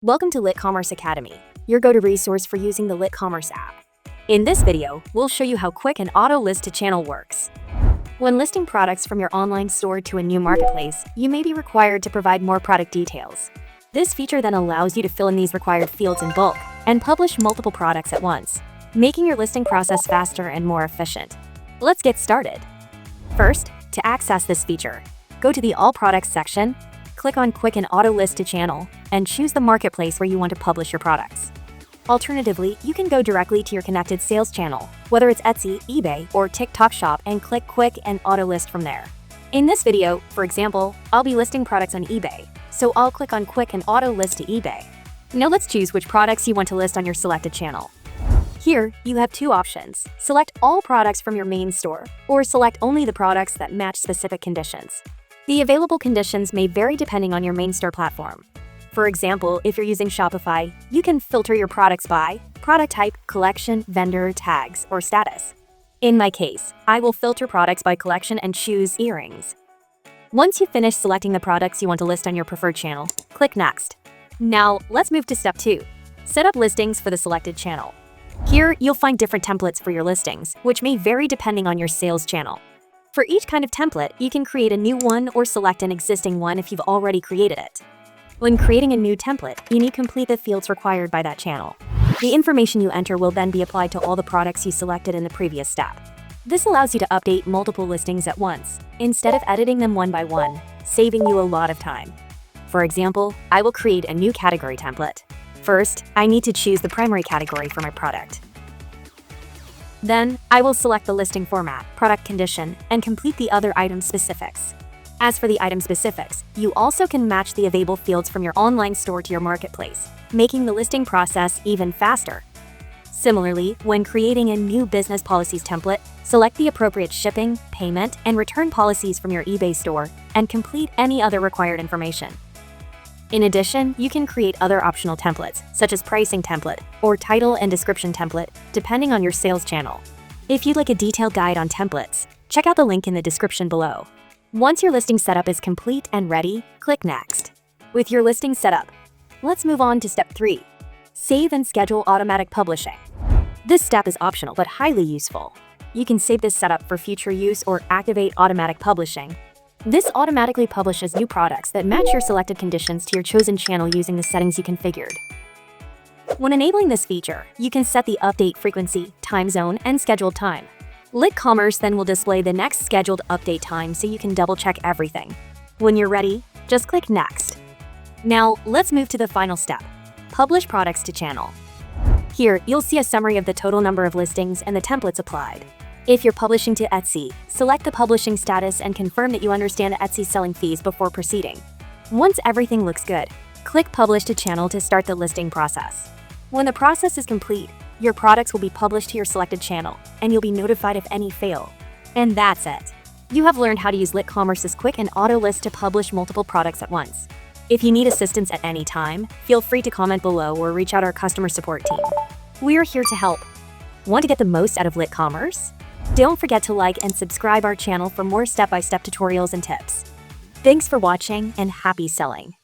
Welcome to LitCommerce Academy, your go-to resource for using the LitCommerce app. In this video, we'll show you how quick an auto list to channel works. When listing products from your online store to a new marketplace, you may be required to provide more product details. This feature then allows you to fill in these required fields in bulk and publish multiple products at once, making your listing process faster and more efficient. Let's get started. First, to access this feature, go to the All Products section, click on Quick and Auto List to Channel, and choose the marketplace where you want to publish your products. Alternatively, you can go directly to your connected sales channel, whether it's Etsy, eBay, or TikTok Shop, and click Quick and Auto List from there. In this video, for example, I'll be listing products on eBay, so I'll click on Quick and Auto List to eBay. Now let's choose which products you want to list on your selected channel. Here, you have two options. Select all products from your main store, or select only the products that match specific conditions. The available conditions may vary depending on your main store platform. For example, if you're using Shopify, you can filter your products by product type, collection, vendor, tags, or status. In my case, I will filter products by collection and choose earrings. Once you've finished selecting the products you want to list on your preferred channel, click Next. Now, let's move to step 2. Set up listings for the selected channel. Here, you'll find different templates for your listings, which may vary depending on your sales channel. For each kind of template, you can create a new one or select an existing one if you've already created it. When creating a new template, you need to complete the fields required by that channel. The information you enter will then be applied to all the products you selected in the previous step. This allows you to update multiple listings at once, instead of editing them one by one, saving you a lot of time. For example, I will create a new category template. First, I need to choose the primary category for my product. Then, I will select the listing format, product condition, and complete the other item specifics. As for the item specifics, you also can match the available fields from your online store to your marketplace, making the listing process even faster. Similarly, when creating a new business policies template, select the appropriate shipping, payment, and return policies from your eBay store, and complete any other required information. In addition, you can create other optional templates, such as pricing template or title and description template, depending on your sales channel. If you'd like a detailed guide on templates, check out the link in the description below. Once your listing setup is complete and ready, click Next. With your listing set up, let's move on to step 3. Save and schedule automatic publishing. This step is optional but highly useful. You can save this setup for future use or activate automatic publishing. This automatically publishes new products that match your selected conditions to your chosen channel using the settings you configured. When enabling this feature, you can set the update frequency, time zone, and scheduled time. LitCommerce then will display the next scheduled update time so you can double-check everything. When you're ready, just click Next. Now, let's move to the final step. Publish products to channel. Here, you'll see a summary of the total number of listings and the templates applied. If you're publishing to Etsy, select the publishing status and confirm that you understand Etsy's selling fees before proceeding. Once everything looks good, click Publish to Channel to start the listing process. When the process is complete, your products will be published to your selected channel, and you'll be notified if any fail. And that's it. You have learned how to use LitCommerce's Quick and Auto List to publish multiple products at once. If you need assistance at any time, feel free to comment below or reach out our customer support team. We're here to help. Want to get the most out of LitCommerce? Don't forget to like and subscribe our channel for more step-by-step tutorials and tips. Thanks for watching and happy selling!